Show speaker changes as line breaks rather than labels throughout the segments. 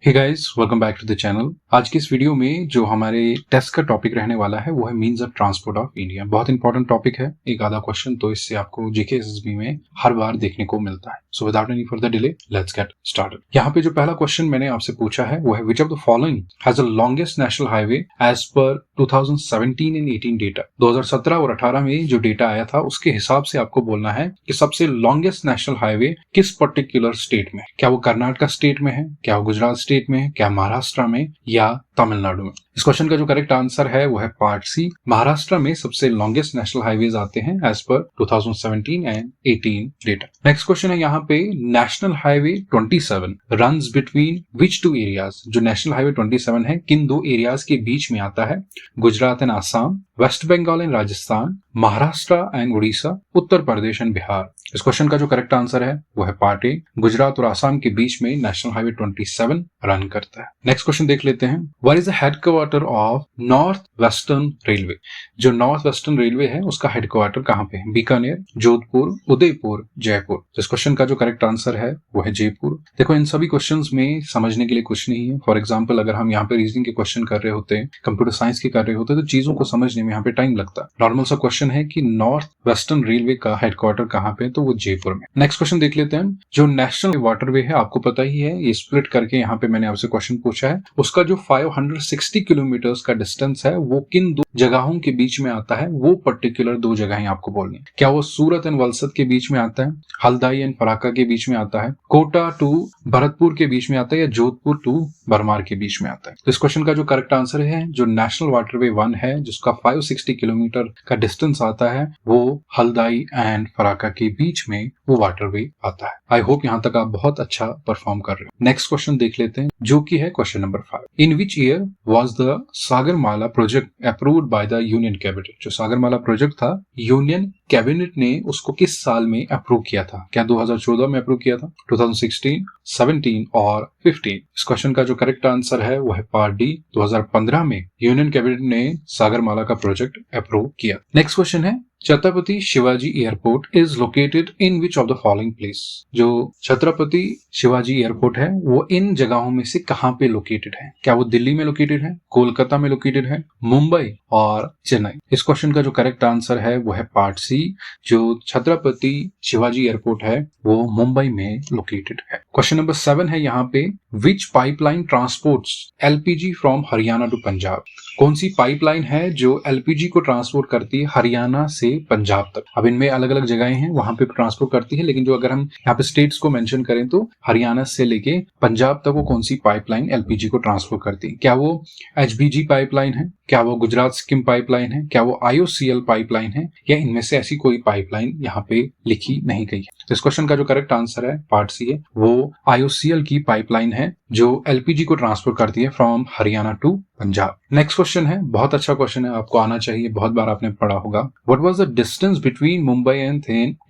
Hey guys, welcome back to the channel. आज की इस वीडियो में जो हमारे टेस्ट का टॉपिक रहने वाला है वो है means of transport of India. बहुत इंपॉर्टेंट टॉपिक है, एक आधा क्वेश्चन तो इससे आपको जीके एसएसबी में हर बार देखने को मिलता है। So without any further delay let's get started. यहाँ पे जो पहला क्वेश्चन मैंने आपसे पूछा है वो है which of the following has the longest national highway as per 2017 and 18 data. 2017 और 18 में जो डेटा आया था उसके हिसाब से आपको बोलना है कि सबसे लॉन्गेस्ट नेशनल हाईवे किस पर्टिकुलर स्टेट में। क्या वो कर्नाटका स्टेट में है, क्या वो गुजरात स्टेट में है, क्या महाराष्ट्र में या तमिलनाडु में। इस क्वेश्चन का जो करेक्ट आंसर है वो है पार्ट सी। महाराष्ट्र में सबसे लॉन्गेस्ट नेशनल हाईवेज आते हैं as per 2017 and 18 data. Next question है यहाँ पे national highway 27 runs between which two areas. जो नेशनल हाईवे 27 है किन दो एरियाज के बीच में आता है। Gujarat and Assam, West Bengal and Rajasthan, Maharashtra and Orissa, Uttar Pradesh and Bihar. इस क्वेश्चन का जो करेक्ट आंसर है वो है पार्ट ए। गुजरात और आसाम के बीच में नेशनल हाईवे 27 रन करता है। नेक्स्ट क्वेश्चन देख लेते हैं। What is the headquarter of north western railway. जो नॉर्थ वेस्टर्न रेलवे है उसका हेडक्वार्टर कहाँ पे है। बीकानेर, जोधपुर, उदयपुर, जयपुर। इस क्वेश्चन का जो करेक्ट आंसर है वो है जयपुर। देखो इन सभी क्वेश्चंस में समझने के लिए कुछ नहीं है। फॉर एग्जांपल अगर हम यहाँ पे रीजनिंग के क्वेश्चन कर रहे होते हैं, कंप्यूटर साइंस के कर रहे होते हैं तो चीजों को समझने में यहाँ पे टाइम लगता है। नॉर्मल सा क्वेश्चन है कि नॉर्थ वेस्टर्न रेलवे का हेडक्वार्टर कहाँ पे, तो वो जयपुर में। नेक्स्ट क्वेश्चन देख लेते हैं। जो नेशनल वाटरवे है आपको पता ही है, ये स्प्लिट करके यहाँ पे मैंने आपसे क्वेश्चन पूछा है। उसका जो 560 किलोमीटर का डिस्टेंस है वो किन दो जगहों के बीच में आता है, वो पर्टिकुलर दो जगहें आपको बोलनी है। क्या वो सूरत एंड वलसद के बीच में आता है, हल्दाई एंड फराक्का के बीच में आता है, कोटा टू भरतपुर के बीच में आता है, या जोधपुर टू बरमार के बीच में आता है। तो इस क्वेश्चन का जो करेक्ट आंसर है, जो नेशनल वाटरवे 1 है जिसका 560 किलोमीटर का डिस्टेंस आता है वो हल्दाई एंड फराक्का के बीच में वो वाटरवे आता है। आई होप यहाँ तक आप बहुत अच्छा परफॉर्म कर रहे हो। नेक्स्ट क्वेश्चन देख लेते हैं जो कि है question number 5। In which year was the Sagarmala project approved by the union cabinet. जो सागरमाला प्रोजेक्ट था यूनियन कैबिनेट ने उसको किस साल में अप्रूव किया था। क्या 2014 में अप्रूव किया था, 2016, 17 और 15। इस क्वेश्चन का जो करेक्ट आंसर है वो है पार्ट डी। 2015 में यूनियन कैबिनेट ने सागरमाला का प्रोजेक्ट अप्रूव किया। नेक्स्ट क्वेश्चन है Chhatrapati Shivaji airport is located in which of the following place. जो छत्रपति शिवाजी एयरपोर्ट है वो इन जगहों में से कहां पे लोकेटेड है। क्या वो दिल्ली में लोकेटेड है, कोलकाता में लोकेटेड है, मुंबई और चेन्नई। इस क्वेश्चन का जो करेक्ट आंसर है वो है पार्ट सी। जो छत्रपति शिवाजी एयरपोर्ट है वो मुंबई में लोकेटेड है। क्वेश्चन नंबर 7 है यहाँ पे which pipeline transports LPG from Haryana to Punjab. कौन सी पाइपलाइन है जो एलपीजी को ट्रांसपोर्ट करती है हरियाणा से पंजाब तक। अब इनमें अलग अलग जगहें हैं वहां पे ट्रांसपोर्ट करती है, लेकिन जो अगर हम यहाँ पे स्टेट्स को मेंशन करें तो हरियाणा से लेके पंजाब तक वो कौन सी पाइपलाइन एलपीजी को ट्रांसपोर्ट करती है। क्या वो एचबीजी पाइपलाइन है, क्या वो गुजरात स्किम पाइपलाइन है, क्या वो आईओसीएल पाइपलाइन है, या इनमें से ऐसी कोई पाइपलाइन यहाँ पे लिखी नहीं गई है। इस क्वेश्चन का जो करेक्ट आंसर है पार्ट सी है, वो आईओसीएल की पाइपलाइन है जो एलपीजी को ट्रांसफर करती है from Haryana to Punjab. Next question है, बहुत अच्छा क्वेश्चन है, आपको आना चाहिए, बहुत बार आपने पढ़ा होगा। What was the distance between Mumbai and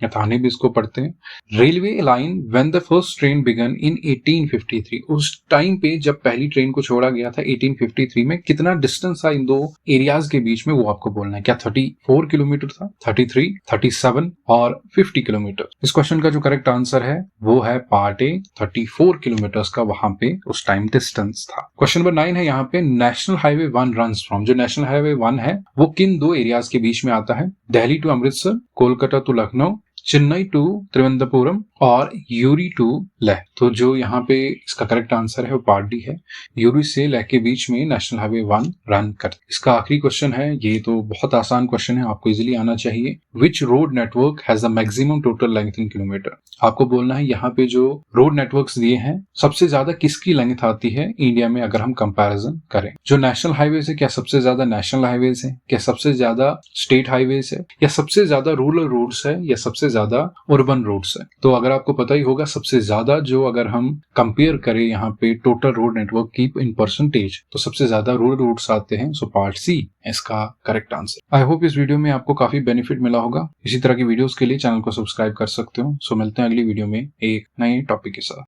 Thane भी इसको पढ़ते हैं। Railway line when the first train began in 1853। उस टाइम पे जब पहली ट्रेन को छोड़ा गया था 1853 में, कितना डिस्टेंस था इन दो एरियाज के बीच में वो आपको बोलना है। क्या 34 किलोमीटर था, 33, 37 और 50 किलोमीटर। इस क्वेश्चन का जो करेक्ट आंसर है वो है पार्ट ए। 34 किलोमीटर का वहां पे उस टाइम डिस्टेंस था। क्वेश्चन नंबर 9 है यहाँ पे नेशनल हाईवे 1 रन्स फ्रॉम। जो नेशनल हाईवे 1 है वो किन दो एरियाज के बीच में आता है। Delhi to Amritsar, Kolkata to Lucknow, Chennai to Thiruvananthapuram और यूरी टू लेह। तो जो यहाँ पे इसका करेक्ट आंसर है वो पार्ट डी है। यूरी से लेह के बीच में नेशनल हाईवे 1 रन करता है। इसका आखिरी क्वेश्चन है, ये तो बहुत आसान क्वेश्चन है, आपको इजीली आना चाहिए। विच road network has the maximum total length in kilometre. आपको बोलना है यहाँ पे जो रोड नेटवर्क्स दिए हैं सबसे ज्यादा किसकी लेंथ आती है इंडिया में अगर हम कंपैरिजन करें। जो नेशनल हाईवेज है, क्या सबसे ज्यादा नेशनल हाईवेज है, क्या सबसे ज्यादा स्टेट हाईवेज है, या सबसे ज्यादा रूरल रोड्स है, या सबसे ज्यादा अर्बन रोड्स है। तो अगर आपको पता ही होगा सबसे ज्यादा जो अगर हम कंपेयर करें यहाँ पे टोटल रोड नेटवर्क की इन परसेंटेज, तो सबसे ज्यादा रूरल रोड्स आते हैं। सो पार्ट सी इसका करेक्ट आंसर। आई होप इस वीडियो में आपको काफी बेनिफिट मिला होगा। इसी तरह की वीडियोस के लिए चैनल को सब्सक्राइब कर सकते हो। सो मिलते हैं अगली वीडियो में एक नए टॉपिक के साथ।